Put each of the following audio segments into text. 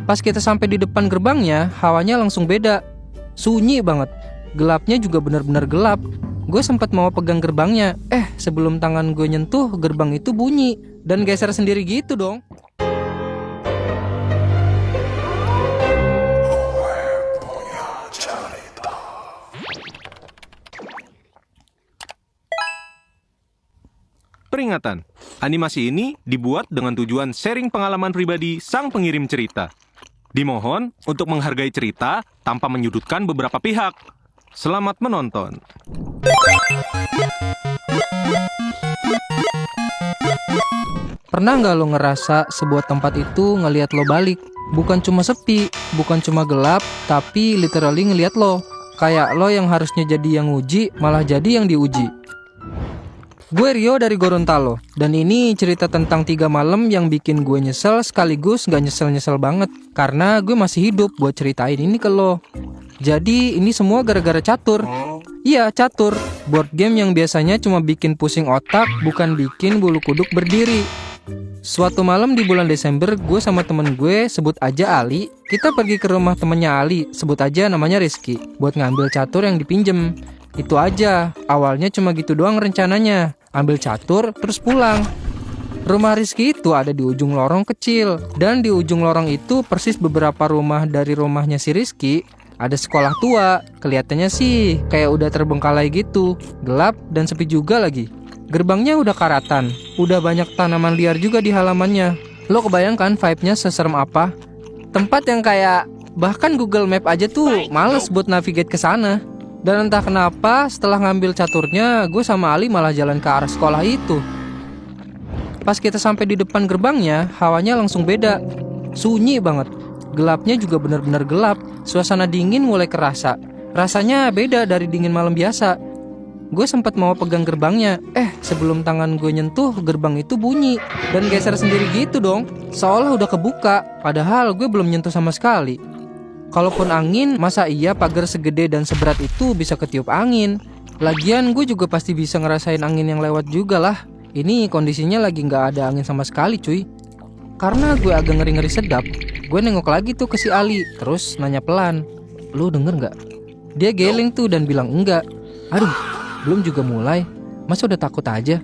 Pas kita sampai di depan gerbangnya, hawanya langsung beda. Sunyi banget. Gelapnya juga benar-benar gelap. Gue sempat mau pegang gerbangnya. Sebelum tangan gue nyentuh, gerbang itu bunyi dan geser sendiri gitu dong. Peringatan, animasi ini dibuat dengan tujuan sharing pengalaman pribadi sang pengirim cerita. Dimohon untuk menghargai cerita tanpa menyudutkan beberapa pihak. Selamat menonton. Pernah nggak lo ngerasa sebuah tempat itu ngelihat lo balik? Bukan cuma sepi, bukan cuma gelap, tapi literally ngelihat lo. Kayak lo yang harusnya jadi yang uji, malah jadi yang diuji. Gue Rio dari Gorontalo, dan ini cerita tentang 3 malam yang bikin gue nyesel sekaligus gak nyesel-nyesel banget. Karena gue masih hidup buat ceritain ini ke lo. Jadi ini semua gara-gara catur. Iya, catur. Board game yang biasanya cuma bikin pusing otak, bukan bikin bulu kuduk berdiri. Suatu malam di bulan Desember, gue sama temen gue, sebut aja Ali. Kita pergi ke rumah temennya Ali, sebut aja namanya Rizky, buat ngambil catur yang dipinjem. Itu aja, awalnya cuma gitu doang rencananya. Ambil catur, terus pulang. Rumah Rizky itu ada di ujung lorong kecil. Dan di ujung lorong itu persis beberapa rumah dari rumahnya si Rizky. Ada sekolah tua, kelihatannya sih kayak udah terbengkalai gitu. Gelap dan sepi juga lagi. Gerbangnya udah karatan, udah banyak tanaman liar juga di halamannya. Lo kebayangkan vibe-nya seserem apa? Tempat yang kayak bahkan Google Map aja tuh males buat navigate ke sana. Dan entah kenapa setelah ngambil caturnya, gue sama Ali malah jalan ke arah sekolah itu. Pas kita sampai di depan gerbangnya, hawanya langsung beda. Sunyi banget. Gelapnya juga benar-benar gelap. Suasana dingin mulai kerasa. Rasanya beda dari dingin malam biasa. Gue sempat mau pegang gerbangnya. Sebelum tangan gue nyentuh, gerbang itu bunyi dan geser sendiri gitu dong. Seolah udah kebuka, padahal gue belum nyentuh sama sekali. Kalaupun angin, masa iya pagar segede dan seberat itu bisa ketiup angin? Lagian gue juga pasti bisa ngerasain angin yang lewat juga lah. Ini kondisinya lagi gak ada angin sama sekali cuy. Karena gue agak ngeri-ngeri sedap, gue nengok lagi tuh ke si Ali. Terus nanya pelan, "Lu denger gak?" Dia geleng tuh dan bilang enggak. Aduh, belum juga mulai, masa udah takut aja?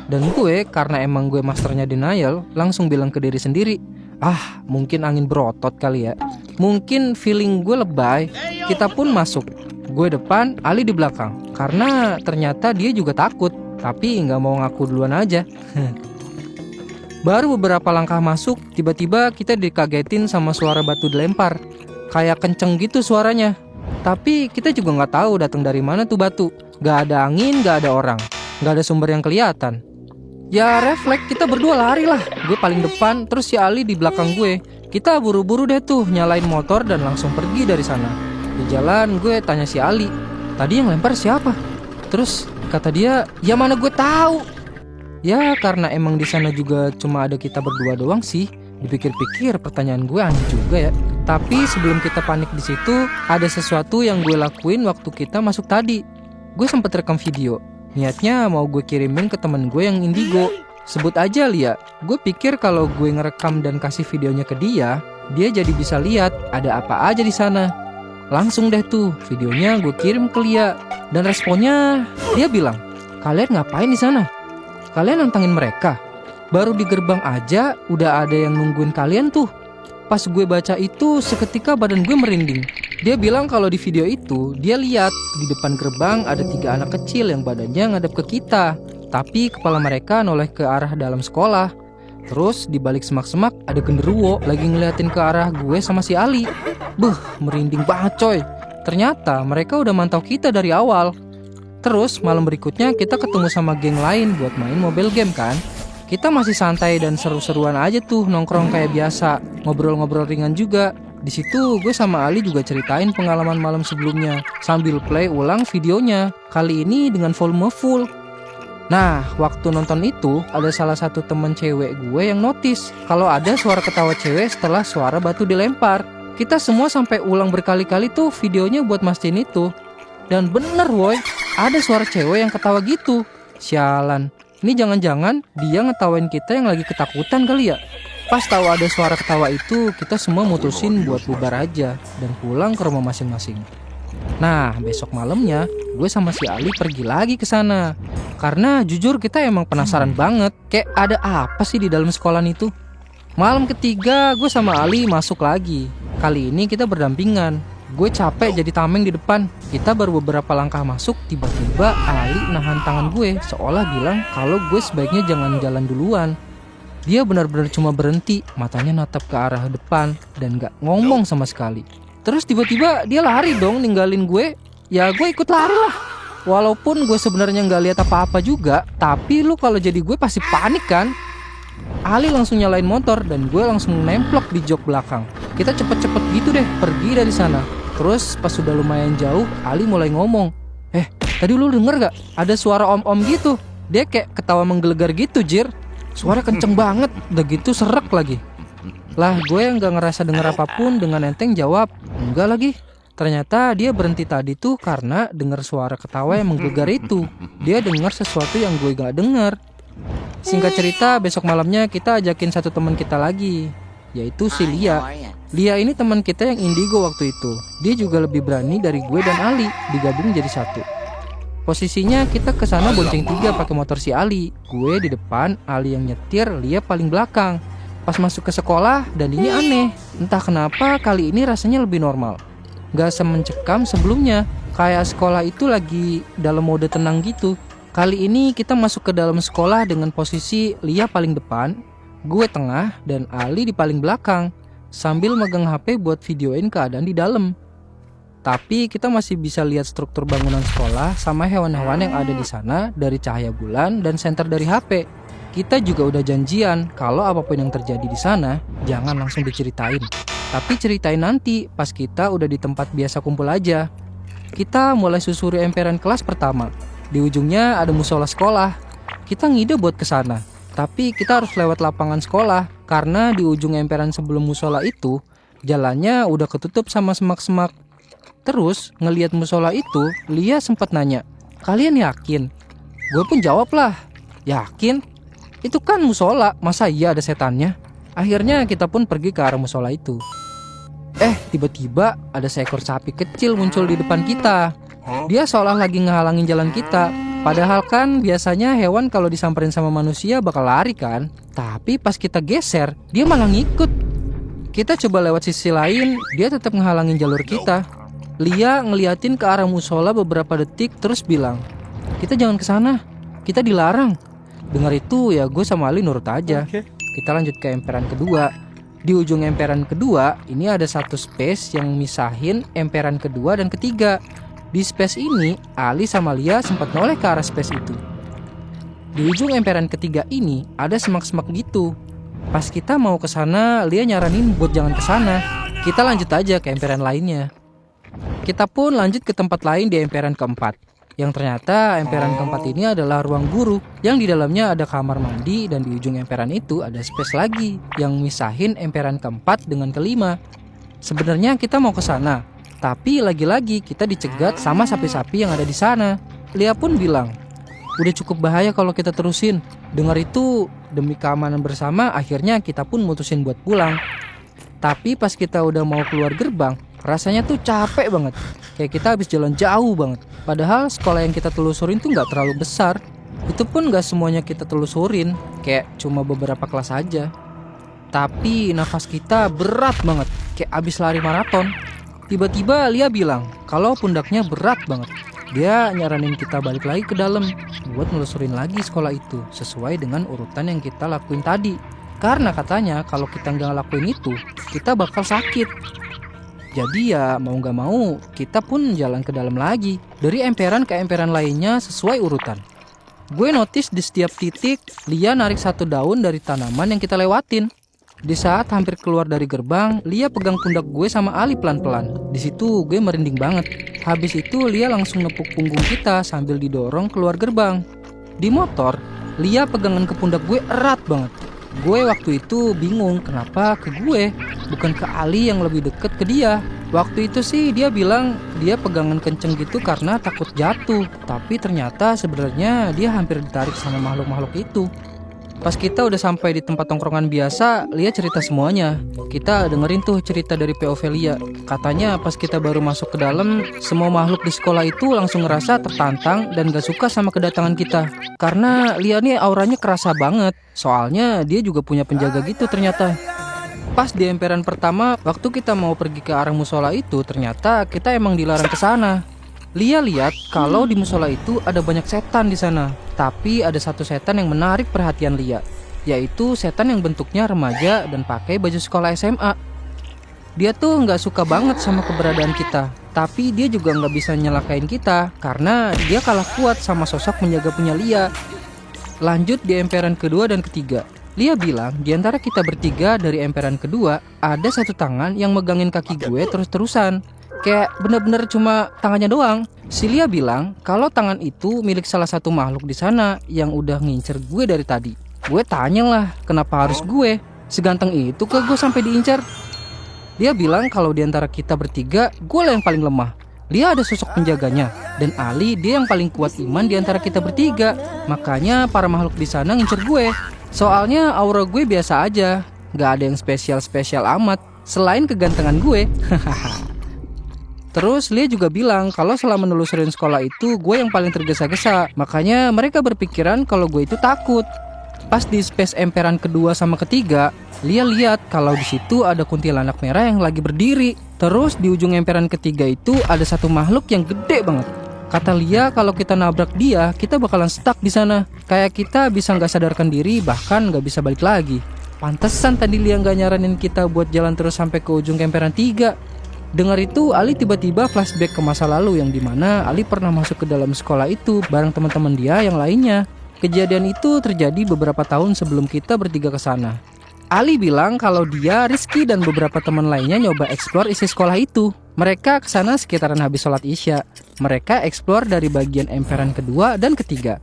Dan gue, karena emang gue masternya denial, langsung bilang ke diri sendiri, mungkin angin berotot kali ya. Mungkin feeling gue lebay. Kita pun masuk. Gue depan, Ali di belakang. Karena ternyata dia juga takut, tapi gak mau ngaku duluan aja. Baru beberapa langkah masuk, tiba-tiba kita dikagetin sama suara batu dilempar. Kayak kenceng gitu suaranya. Tapi kita juga gak tahu datang dari mana tuh batu. Gak ada angin, gak ada orang, gak ada sumber yang kelihatan. Ya refleks, kita berdua lari lah. Gue paling depan, terus si Ali di belakang gue. Kita buru-buru deh tuh nyalain motor dan langsung pergi dari sana. Di jalan gue tanya si Ali, "Tadi yang lempar siapa?" Terus kata dia, "Ya mana gue tahu." Ya karena emang di sana juga cuma ada kita berdua doang sih. Dipikir-pikir pertanyaan gue aneh juga ya. Tapi sebelum kita panik di situ, ada sesuatu yang gue lakuin waktu kita masuk tadi. Gue sempet rekam video. Niatnya mau gue kirimin ke temen gue yang indigo. Sebut aja Lia. Gue pikir kalau gue ngerekam dan kasih videonya ke dia, dia jadi bisa lihat ada apa aja di sana. Langsung deh tuh videonya gue kirim ke Lia. Dan responnya dia bilang, "Kalian ngapain di sana? Kalian nantangin mereka? Baru di gerbang aja udah ada yang nungguin kalian tuh." Pas gue baca itu, seketika badan gue merinding. Dia bilang kalau di video itu, dia lihat di depan gerbang ada 3 anak kecil yang badannya ngadep ke kita. Tapi kepala mereka noleh ke arah dalam sekolah. Terus di balik semak-semak ada genderuwo lagi ngeliatin ke arah gue sama si Ali. Merinding banget coy. Ternyata mereka udah mantau kita dari awal. Terus malam berikutnya kita ketemu sama geng lain buat main mobile game kan. Kita masih santai dan seru-seruan aja tuh nongkrong kayak biasa. Ngobrol-ngobrol ringan juga. Di situ gue sama Ali juga ceritain pengalaman malam sebelumnya sambil play ulang videonya. Kali ini dengan volume full. Nah, waktu nonton itu ada salah satu temen cewek gue yang notice kalau ada suara ketawa cewek setelah suara batu dilempar. Kita semua sampai ulang berkali-kali tuh videonya buat mastiin itu. Dan bener woy, ada suara cewek yang ketawa gitu. Sialan, Ini jangan-jangan dia ngetawain kita yang lagi ketakutan kali ya. Pas tahu ada suara ketawa itu, kita semua mutusin buat bubar aja dan pulang ke rumah masing-masing. Nah, besok malamnya gue sama si Ali pergi lagi ke sana. Karena jujur kita emang penasaran banget, kayak ada apa sih di dalam sekolahan itu. Malam ketiga gue sama Ali masuk lagi. Kali ini kita berdampingan. Gue capek jadi tameng di depan. Kita baru beberapa langkah masuk, tiba-tiba Ali nahan tangan gue seolah bilang kalau gue sebaiknya jangan jalan duluan. Dia benar-benar cuma berhenti, matanya natap ke arah depan dan gak ngomong sama sekali. Terus tiba-tiba dia lari dong ninggalin gue. Ya gue ikut lari lah. Walaupun gue sebenarnya gak lihat apa-apa juga, tapi lu kalau jadi gue pasti panik kan. Ali langsung nyalain motor dan gue langsung nemplok di jok belakang. Kita cepet-cepet gitu deh pergi dari sana. Terus pas sudah lumayan jauh, Ali mulai ngomong, tadi lu denger gak? Ada suara om-om gitu. Dia kayak ketawa menggelegar gitu, Jir. Suara kenceng banget, udah gitu serak lagi. Lah gue yang gak ngerasa denger apapun dengan enteng jawab, enggak lagi. Ternyata dia berhenti tadi tuh karena denger suara ketawa yang menggelegar itu. Dia denger sesuatu yang gue gak denger. Singkat cerita, besok malamnya kita ajakin satu teman kita lagi, yaitu si Lia. Lia ini teman kita yang indigo waktu itu. Dia juga lebih berani dari gue dan Ali, digabung jadi satu. Posisinya kita ke sana bonceng 3 pakai motor si Ali. Gue di depan, Ali yang nyetir, Lia paling belakang. Pas masuk ke sekolah, dan ini aneh. Entah kenapa kali ini rasanya lebih normal. Gak semencekam sebelumnya. Kayak sekolah itu lagi dalam mode tenang gitu. Kali ini kita masuk ke dalam sekolah dengan posisi Lia paling depan, gue tengah, dan Ali di paling belakang. Sambil megang HP buat videoin keadaan di dalam. Tapi kita masih bisa lihat struktur bangunan sekolah sama hewan-hewan yang ada di sana dari cahaya bulan dan senter dari HP. Kita juga udah janjian kalau apapun yang terjadi di sana jangan langsung diceritain. Tapi ceritain nanti pas kita udah di tempat biasa kumpul aja. Kita mulai susuri emperan kelas pertama. Di ujungnya ada musola sekolah. Kita ngide buat ke sana. Tapi kita harus lewat lapangan sekolah karena di ujung emperan sebelum musola itu jalannya udah ketutup sama semak-semak. Terus ngelihat musola itu, Lia sempat nanya, "Kalian yakin?" Gue pun jawab lah, "Yakin? Itu kan musola, masa iya ada setannya?" Akhirnya kita pun pergi ke arah musola itu. Tiba-tiba ada seekor sapi kecil muncul di depan kita. Dia seolah lagi ngehalangin jalan kita. Padahal kan biasanya hewan kalau disamperin sama manusia bakal lari kan. Tapi pas kita geser, dia malah ngikut. Kita coba lewat sisi lain, dia tetap ngehalangin jalur kita. Lia ngeliatin ke arah musola beberapa detik terus bilang, "Kita jangan ke sana, kita dilarang." Dengar itu ya gue sama Ali nurut aja. Kita lanjut ke emperan kedua. Di ujung emperan kedua ini ada satu space yang misahin emperan kedua dan ketiga. Di space ini Ali sama Lia sempat noleh ke arah space itu. Di ujung emperan ketiga ini ada semak-semak gitu. Pas kita mau ke sana, Lia nyaranin buat jangan ke sana. Kita lanjut aja ke emperan lainnya. Kita pun lanjut ke tempat lain di emperan keempat. Yang ternyata emperan keempat ini adalah ruang guru yang di dalamnya ada kamar mandi dan di ujung emperan itu ada space lagi yang misahin emperan keempat dengan kelima. Sebenarnya kita mau ke sana, tapi lagi-lagi kita dicegat sama sapi-sapi yang ada di sana. Lia pun bilang, "Udah cukup bahaya kalau kita terusin." Dengar itu, demi keamanan bersama, akhirnya kita pun mutusin buat pulang. Tapi pas kita udah mau keluar gerbang, rasanya tuh capek banget. Kayak kita habis jalan jauh banget. Padahal sekolah yang kita telusurin tuh gak terlalu besar. Itu pun gak semuanya kita telusurin, kayak cuma beberapa kelas aja. Tapi nafas kita berat banget, kayak abis lari maraton. Tiba-tiba Lia bilang kalau pundaknya berat banget. Dia nyaranin kita balik lagi ke dalam buat nelusurin lagi sekolah itu sesuai dengan urutan yang kita lakuin tadi. Karena katanya kalau kita nggak lakuin itu, kita bakal sakit. Jadi ya mau nggak mau, kita pun jalan ke dalam lagi. Dari emperan ke emperan lainnya sesuai urutan. Gue notice di setiap titik, Lia narik satu daun dari tanaman yang kita lewatin. Di saat hampir keluar dari gerbang, Lia pegang pundak gue sama Ali pelan-pelan. Di situ gue merinding banget. Habis itu Lia langsung nepuk punggung kita sambil didorong keluar gerbang. Di motor, Lia pegangan ke pundak gue erat banget. Gue waktu itu bingung kenapa ke gue, bukan ke Ali yang lebih deket ke dia. Waktu itu sih dia bilang dia pegangan kenceng gitu karena takut jatuh. Tapi ternyata sebenarnya dia hampir ditarik sama makhluk-makhluk itu. Pas kita udah sampai di tempat tongkrongan biasa, Lia cerita semuanya. Kita dengerin tuh cerita dari POV Lia. Katanya pas kita baru masuk ke dalam, semua makhluk di sekolah itu langsung ngerasa tertantang dan gak suka sama kedatangan kita. Karena Lia nih auranya kerasa banget. Soalnya dia juga punya penjaga gitu ternyata. Pas di emperan pertama, waktu kita mau pergi ke arah musola itu, ternyata kita emang dilarang ke sana. Lia lihat kalau di musola itu ada banyak setan di sana. Tapi ada satu setan yang menarik perhatian Lia, yaitu setan yang bentuknya remaja dan pakai baju sekolah SMA. Dia tuh nggak suka banget sama keberadaan kita, tapi dia juga nggak bisa nyelakain kita karena dia kalah kuat sama sosok menjaga punya Lia. Lanjut di emperan kedua dan ketiga. Lia bilang di antara kita bertiga dari emperan kedua ada satu tangan yang megangin kaki gue terus-terusan. Kayak bener-bener cuma tangannya doang. Si Lia bilang kalau tangan itu milik salah satu makhluk di sana yang udah ngincer gue dari tadi. Gue tanya lah kenapa harus gue? Seganteng itu ke gue sampai diincar. Dia bilang kalau di antara kita bertiga gue lah yang paling lemah. Lia ada sosok penjaganya dan Ali dia yang paling kuat iman di antara kita bertiga. Makanya para makhluk di sana ngincer gue. Soalnya aura gue biasa aja, gak ada yang spesial-spesial amat selain kegantengan gue. Terus Lia juga bilang kalau selama menelusurin sekolah itu gue yang paling tergesa-gesa. Makanya mereka berpikiran kalau gue itu takut. Pas di space emperan kedua sama ketiga, Lia lihat kalau di situ ada kuntilanak merah yang lagi berdiri. Terus di ujung emperan ketiga itu ada satu makhluk yang gede banget. Kata Lia kalau kita nabrak dia, kita bakalan stuck di sana. Kayak kita bisa nggak sadarkan diri, bahkan nggak bisa balik lagi. Pantesan tadi Lia nggak nyaranin kita buat jalan terus sampai ke ujung emperan 3. Dengar itu, Ali tiba-tiba flashback ke masa lalu yang dimana Ali pernah masuk ke dalam sekolah itu bareng teman-teman dia yang lainnya. Kejadian itu terjadi beberapa tahun sebelum kita bertiga ke sana. Ali bilang kalau dia, Rizky dan beberapa teman lainnya nyoba eksplor isi sekolah itu. Mereka ke sana sekitaran habis sholat Isya. Mereka eksplor dari bagian emperan kedua dan ketiga.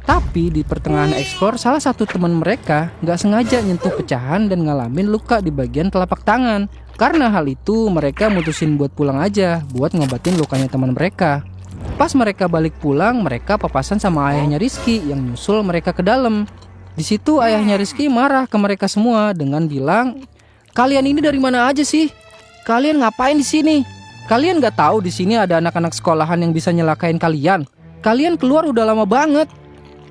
Tapi di pertengahan eksplor, salah satu teman mereka nggak sengaja nyentuh pecahan dan ngalamin luka di bagian telapak tangan. Karena hal itu, mereka mutusin buat pulang aja, buat ngobatin lukanya teman mereka. Pas mereka balik pulang, mereka papasan sama ayahnya Rizky yang nyusul mereka ke dalam. Di situ ayahnya Rizky marah ke mereka semua dengan bilang, "Kalian ini dari mana aja sih? Kalian ngapain di sini? Kalian nggak tahu di sini ada anak-anak sekolahan yang bisa nyelakain kalian? Kalian keluar udah lama banget."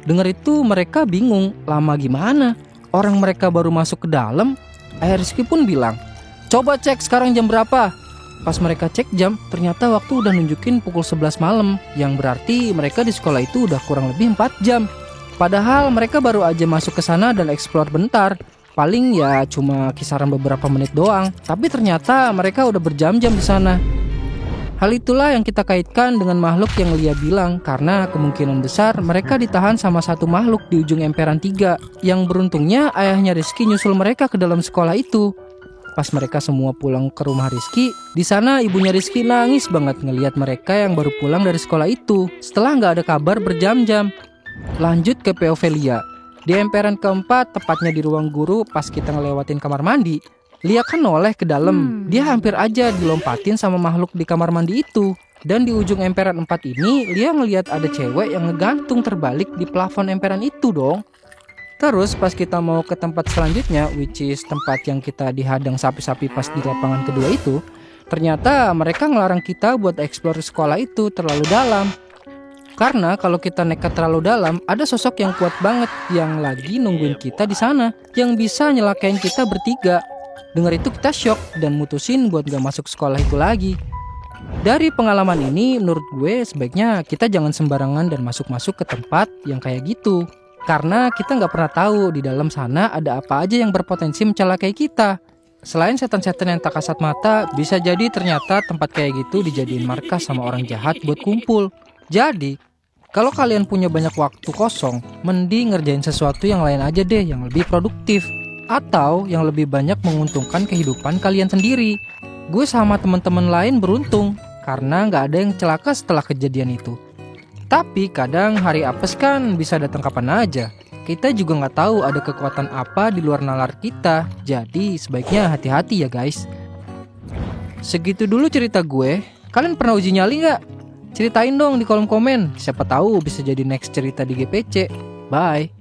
Dengar itu mereka bingung, lama gimana? Orang mereka baru masuk ke dalam. Ayah Rizky pun bilang, "Coba cek sekarang jam berapa?" Pas mereka cek jam, ternyata waktu udah nunjukin pukul 11 malam, yang berarti mereka di sekolah itu udah kurang lebih 4 jam. Padahal mereka baru aja masuk ke sana dan eksplor bentar. Paling ya cuma kisaran beberapa menit doang, tapi ternyata mereka udah berjam-jam di sana. Hal itulah yang kita kaitkan dengan makhluk yang Lia bilang, karena kemungkinan besar mereka ditahan sama satu makhluk di ujung emperan 3, yang beruntungnya ayahnya Rizky nyusul mereka ke dalam sekolah itu. Pas mereka semua pulang ke rumah Rizky, di sana ibunya Rizky nangis banget ngelihat mereka yang baru pulang dari sekolah itu setelah nggak ada kabar berjam-jam. Lanjut ke POV Lia. Di emperan keempat, tepatnya di ruang guru, pas kita ngelewatin kamar mandi, Lia kan noleh ke dalam. Dia hampir aja dilompatin sama makhluk di kamar mandi itu. Dan di ujung emperan 4 ini, Lia ngelihat ada cewek yang ngegantung terbalik di plafon emperan itu dong. Terus pas kita mau ke tempat selanjutnya, which is tempat yang kita dihadang sapi-sapi pas di lapangan kedua itu, ternyata mereka ngelarang kita buat eksplor sekolah itu terlalu dalam. Karena kalau kita nekat terlalu dalam, ada sosok yang kuat banget yang lagi nungguin kita di sana, yang bisa nyelakain kita bertiga. Dengar itu kita shock dan mutusin buat gak masuk sekolah itu lagi. Dari pengalaman ini, menurut gue sebaiknya kita jangan sembarangan dan masuk-masuk ke tempat yang kayak gitu. Karena kita nggak pernah tahu di dalam sana ada apa aja yang berpotensi mencelakai kita. Selain setan-setan yang tak kasat mata, bisa jadi ternyata tempat kayak gitu dijadiin markas sama orang jahat buat kumpul. Jadi, kalau kalian punya banyak waktu kosong, mending ngerjain sesuatu yang lain aja deh yang lebih produktif. Atau yang lebih banyak menguntungkan kehidupan kalian sendiri. Gue sama teman-teman lain beruntung, karena nggak ada yang celaka setelah kejadian itu. Tapi kadang hari apes kan bisa datang kapan aja. Kita juga nggak tahu ada kekuatan apa di luar nalar kita. Jadi sebaiknya hati-hati ya guys. Segitu dulu cerita gue. Kalian pernah uji nyali nggak? Ceritain dong di kolom komen. Siapa tahu bisa jadi next cerita di GPC. Bye.